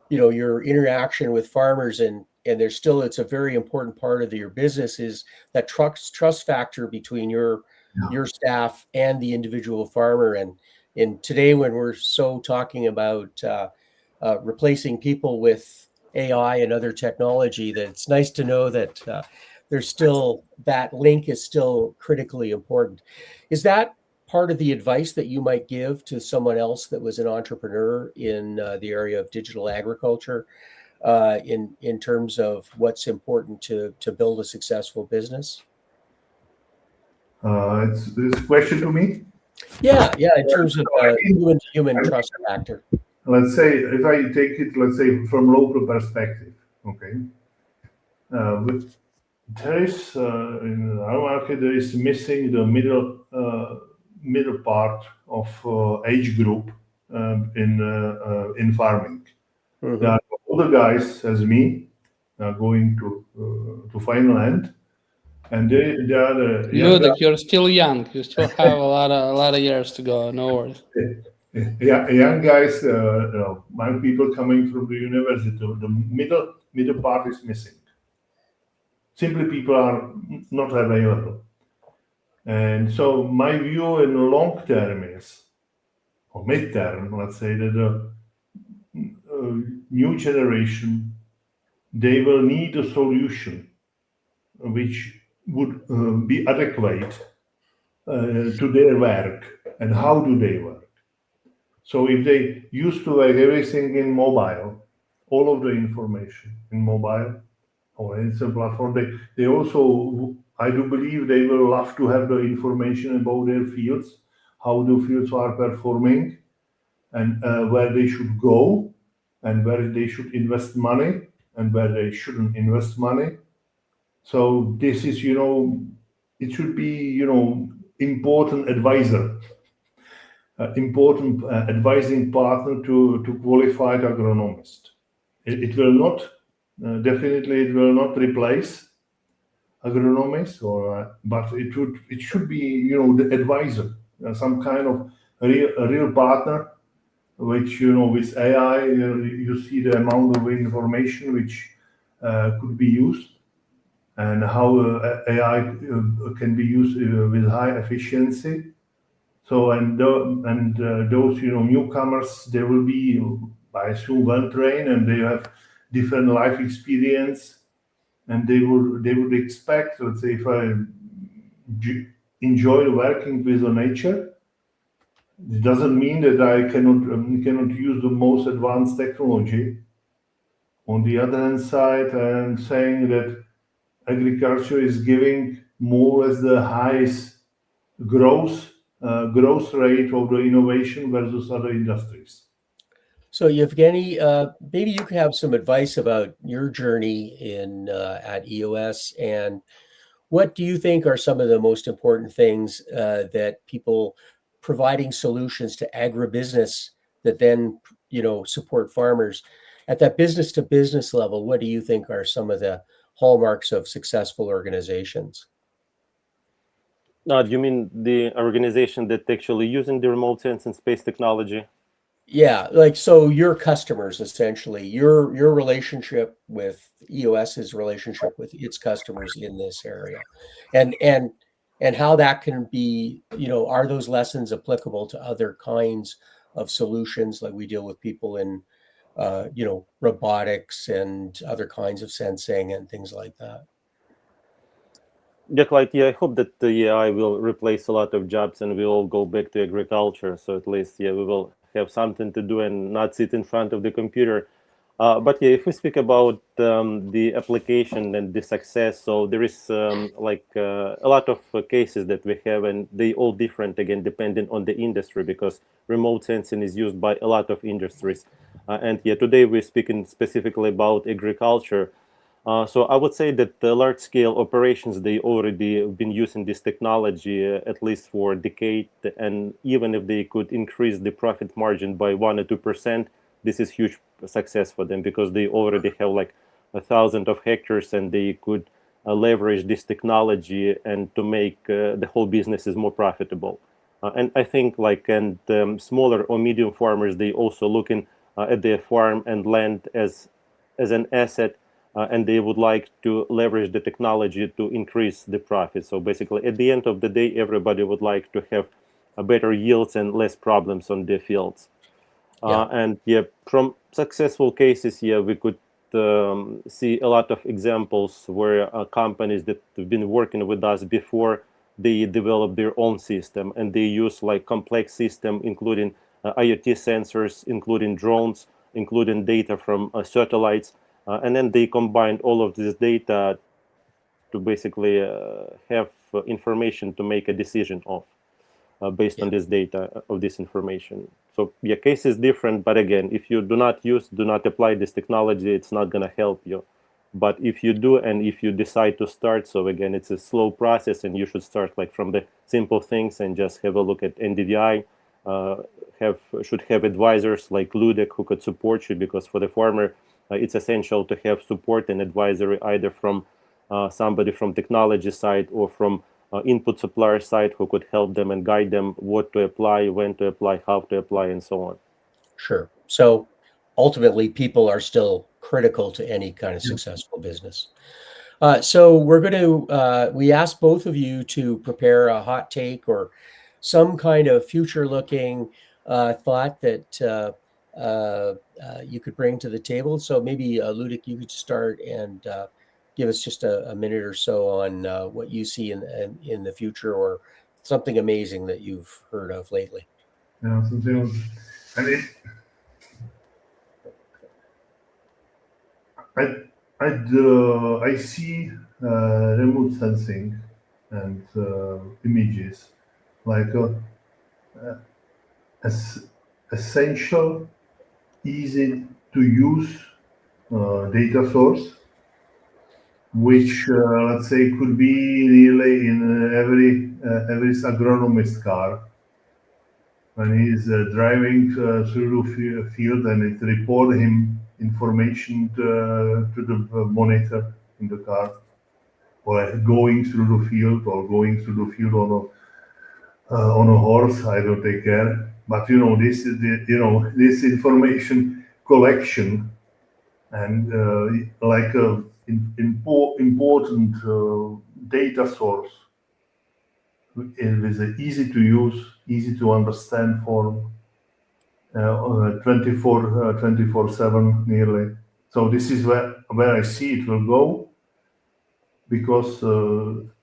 your interaction with farmers, and it's a very important part of your business, is that trust factor between your staff and the individual farmer. And today, when we're talking about replacing people with AI and other technology, that it's nice to know that there's still that link is still critically important. Is that part of the advice that you might give to someone else that was an entrepreneur in the area of digital agriculture, in terms of what's important to build a successful business? It's a question to me. Yeah. In terms of human trust factor. Let's say, if I take it, let's say, from local perspective, okay. There is in our market, there is missing the middle part of age group in farming. Mm-hmm. There are older guys as me going to final end, and they are the Luděk, you're still young. You still have a lot of years to go. No worries. Young guys, young people coming from the university. The middle part is missing. Simply, people are not available. And so my view in the long term is, or mid-term, let's say, that the new generation, they will need a solution which would be adequate to their work. And how do they work? So if they used to work everything in mobile, all of the information in mobile or in some platform, they also, I do believe, they will love to have the information about their fields, how the fields are performing, and where they should go, and where they should invest money, and where they shouldn't invest money. So this is, it should be, important advisor, important advising partner to qualified agronomist. It will not, definitely, it will not replace agronomists, but it should be, the advisor, some kind of a real partner, which, with AI, you see the amount of information which could be used, and how AI can be used with high efficiency. So, and those, newcomers, they will be, I assume, well trained, and they have different life experience, and they would expect, let's say, if I enjoy working with the nature, it doesn't mean that I cannot use the most advanced technology. On the other hand side, I'm saying that agriculture is giving more or less the highest growth rate of the innovation versus other industries. So, Yevhenii, maybe you could have some advice about your journey at EOS, and what do you think are some of the most important things that people providing solutions to agribusiness that then, support farmers at that business to business level? What do you think are some of the hallmarks of successful organizations? Do you mean the organization that actually using the remote sensing space technology? Yeah, so your customers, essentially, your relationship with EOS's relationship with its customers in this area, and how that can be, are those lessons applicable to other kinds of solutions? Like we deal with people in, robotics and other kinds of sensing and things like that. Yeah, Clyde, I hope that the AI will replace a lot of jobs and we all go back to agriculture. So at least, we will have something to do and not sit in front of the computer. But if we speak about the application and the success, so there is a lot of cases that we have, and they all different again, depending on the industry, because remote sensing is used by a lot of industries. And today we're speaking specifically about agriculture. So I would say that the large-scale operations, they already been using this technology at least for a decade, and even if they could increase the profit margin by 1 or 2%, this is huge success for them because they already have like 1,000 of hectares, and they could leverage this technology and to make the whole business is more profitable. And I think smaller or medium farmers, they also looking at their farm and land as an asset. And they would like to leverage the technology to increase the profit. So basically, at the end of the day, everybody would like to have better yields and less problems on their fields. And from successful cases, we could see a lot of examples where companies that have been working with us before, they develop their own system, and they use complex system, including IoT sensors, including drones, including data from satellites. And then they combined all of this data to basically have information to make a decision of based on this data of this information. So case is different, but again, if you do not apply this technology, it's not going to help you. But if you do, and if you decide to start, so again, it's a slow process, and you should start from the simple things and just have a look at NDVI. Should have advisors like Luděk who could support you, because for the farmer, it's essential to have support and advisory either from somebody from technology side or from input supplier side who could help them and guide them what to apply, when to apply, how to apply, and so on. Sure. So ultimately, people are still critical to any kind of successful business. So we're going to, we asked both of you to prepare a hot take or some kind of future-looking thought that you could bring to the table. So maybe Luděk, you could start and give us just a minute or so on what you see in the future, or something amazing that you've heard of lately. Yeah, something. I see remote sensing and images like as essential, easy to use data source, which let's say could be really in every agronomist car when he's driving through the field, and it report him information to the monitor in the car, or going through the field, or going through the field on a horse. I don't take care, but this is this information collection and like a important data source with an easy to use, easy to understand form, 24/7 nearly. So this is where I see it will go, because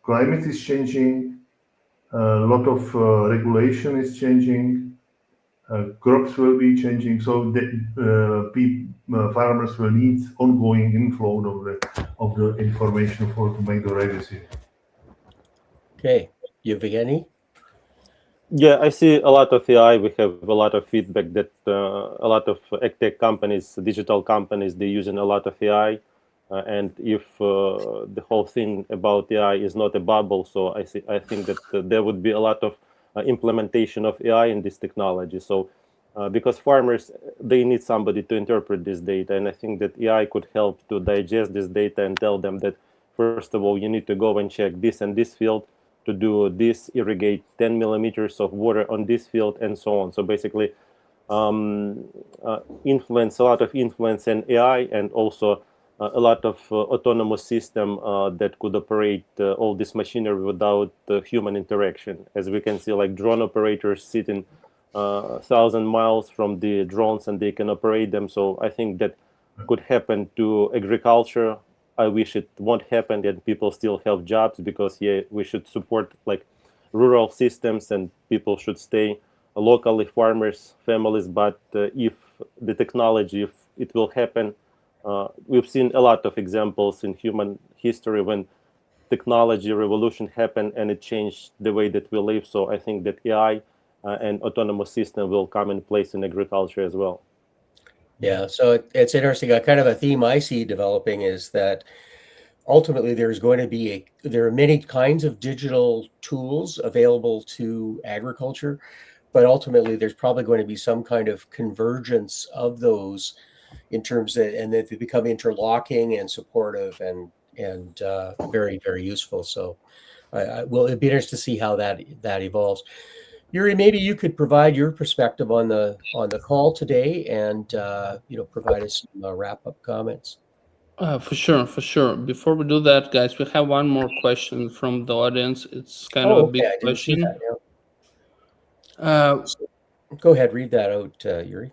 climate is changing, a lot of regulation is changing, crops will be changing, so farmers will need ongoing inflow of the information to make the right decision. Okay, Yevhenii? Yeah, I see a lot of AI. We have a lot of feedback that a lot of tech companies, digital companies, they're using a lot of AI. And if the whole thing about AI is not a bubble, so I think that there would be a lot of implementation of AI in this technology. So because farmers, they need somebody to interpret this data, and I think that AI could help to digest this data and tell them that, first of all, you need to go and check this and this field to do this, irrigate 10 millimeters of water on this field, and so on. So basically, a lot of influence in AI, and also a lot of autonomous system that could operate all this machinery without human interaction. As we can see, like drone operators sitting 1,000 miles from the drones, and they can operate them. So I think that could happen to agriculture. I wish it won't happen, and people still have jobs, because we should support like rural systems, and people should stay locally, farmers, families. But if the technology, if it will happen, we've seen a lot of examples in human history when technology revolution happened and it changed the way that we live. So I think that AI and autonomous system will come in place in agriculture as well. Yeah, so it's interesting. Kind of a theme I see developing is that ultimately there's going to be there are many kinds of digital tools available to agriculture, but ultimately there's probably going to be some kind of convergence of those in terms of, and that they become interlocking and supportive and very, very useful. So well, it'd be interesting to see how that evolves. Yuri, maybe you could provide your perspective on the call today, and provide us some wrap-up comments. For sure. Before we do that, guys, we have one more question from the audience. It's kind of a big I didn't see question. that. Go ahead, read that out, Yuri.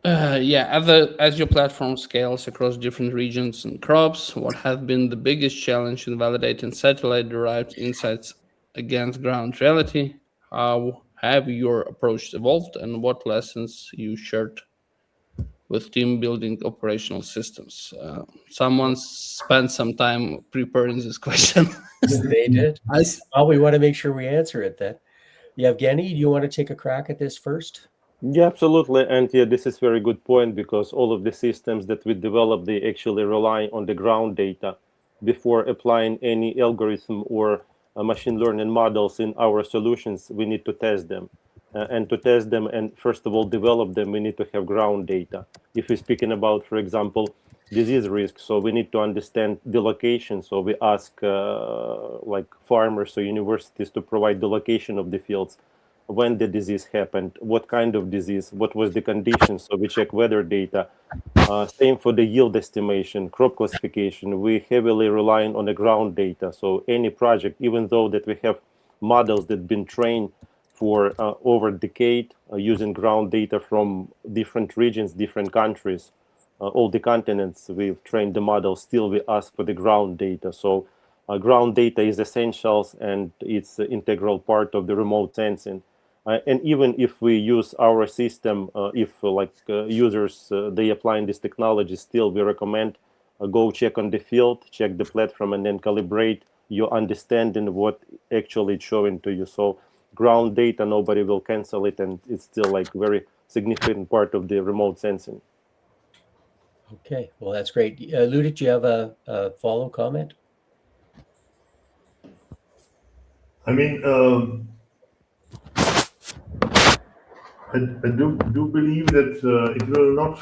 As your platform scales across different regions and crops, what has been the biggest challenge in validating satellite-derived insights against ground reality? How have your approach evolved, and what lessons you shared with team building operational systems? Someone spent some time preparing this question. They did. Well, we want to make sure we answer it then. Yevhenii, do you want to take a crack at this first? Yeah, absolutely. And this is a very good point, because all of the systems that we develop, they actually rely on the ground data before applying any algorithm or machine learning models in our solutions. We need to test them. And to test them and first of all develop them, we need to have ground data. If we're speaking about, for example, disease risk, so we need to understand the location. So we ask like farmers or universities to provide the location of the fields, when the disease happened, what kind of disease, what was the condition. So we check weather data. Same for the yield estimation, crop classification. We heavily relying on the ground data. So any project, even though that we have models that been trained for over a decade using ground data from different regions, different countries, all the continents, we've trained the model, still we ask for the ground data. So ground data is essential, and it's an integral part of the remote sensing. And even if we use our system, if users, they applying this technology, still we recommend go check on the field, check the platform, and then calibrate your understanding of what actually it's showing to you. So ground data, nobody will cancel it, and it's still like very significant part of the remote sensing. Okay, well, that's great. Luděk, do you have a follow comment? I mean, I do believe that it will not,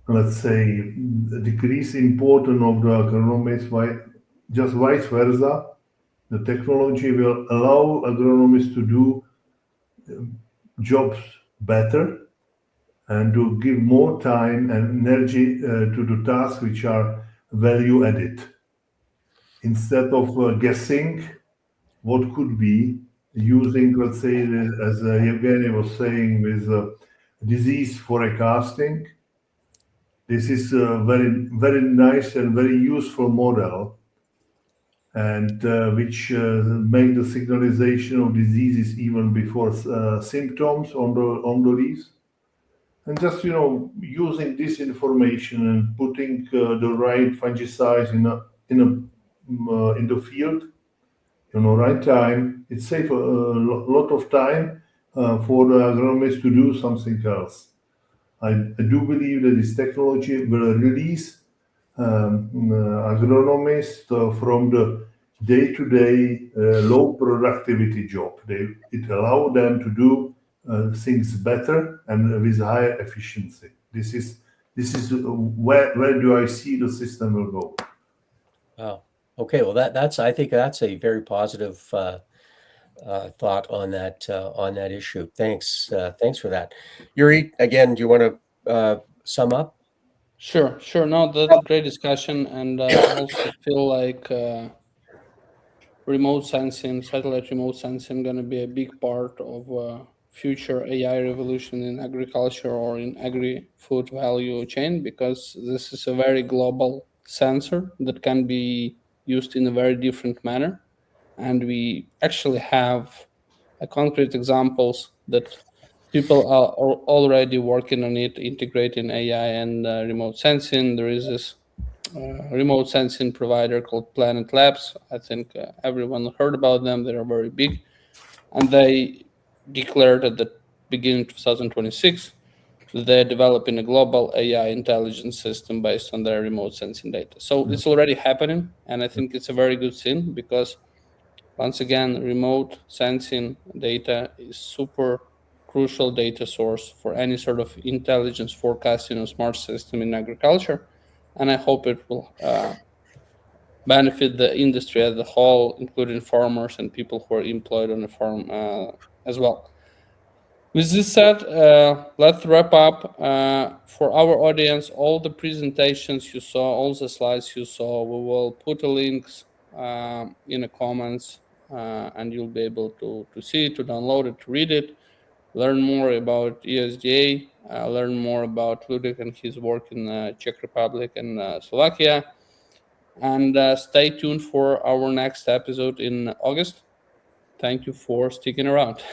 let's say, decrease importance of the agronomists. Just vice versa, the technology will allow agronomists to do jobs better and to give more time and energy to the tasks which are value added, instead of guessing what could be, using, let's say, as Yevhenii was saying, with disease forecasting. This is a very, very nice and very useful model, and which make the signalization of diseases even before symptoms on the leaves. And just using this information and putting the right fungicides in the field, right time, it saves a lot of time for the agronomists to do something else. I do believe that this technology will release agronomists from the day-to-day low productivity job. It allows them to do things better and with higher efficiency. This is where do I see the system will go. Wow. Okay. Well, I think that's a very positive thought on that issue. Thanks for that. Yuri, again, do you want to sum up? Sure. No, that's a great discussion, and I also feel like remote sensing, satellite remote sensing, going to be a big part of future AI revolution in agriculture or in agri-food value chain, because this is a very global sensor that can be used in a very different manner. And we actually have concrete examples that people are already working on it, integrating AI and remote sensing. There is this remote sensing provider called Planet Labs. I think everyone heard about them. They are very big, and they declared at the beginning of 2026 that they're developing a global AI intelligence system based on their remote sensing data. So it's already happening, and I think it's a very good thing, because once again, remote sensing data is super crucial data source for any sort of intelligence forecasting or smart system in agriculture. And I hope it will benefit the industry as a whole, including farmers and people who are employed on the farm as well. With this said, let's wrap up. For our audience, all the presentations you saw, all the slides you saw, we will put the links in the comments, and you'll be able to see it, to download it, to read it, learn more about ESDA, learn more about Luděk and his work in Czech Republic and Slovakia. And stay tuned for our next episode in August. Thank you for sticking around.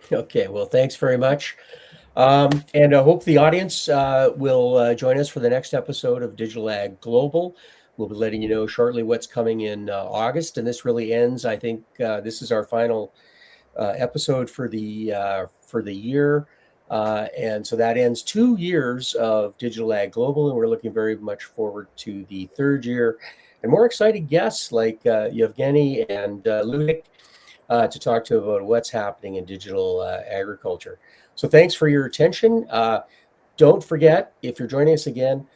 Okay, well, thanks very much. And I hope the audience will join us for the next episode of Digital Ag Global. We'll be letting you know shortly what's coming in August, and this really ends. I think this is our final episode for the year, and so that ends 2 years of Digital Ag Global, and we're looking very much forward to the third year and more exciting guests like Yevhenii and Luděk to talk to about what's happening in digital agriculture. So thanks for your attention. Don't forget, if you're joining us again,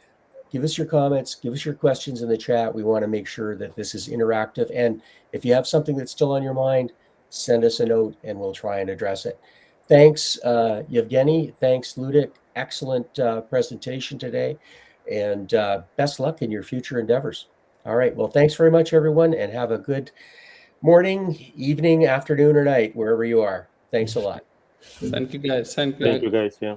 give us your comments, give us your questions in the chat. We want to make sure that this is interactive. And if you have something that's still on your mind, send us a note and we'll try and address it. Thanks, Yevhenii. Thanks, Luděk. Excellent presentation today. And best luck in your future endeavors. All right. Well, thanks very much, everyone, and have a good morning, evening, afternoon, or night, wherever you are. Thanks a lot. Thank you, guys. Thank you, guys. Yeah.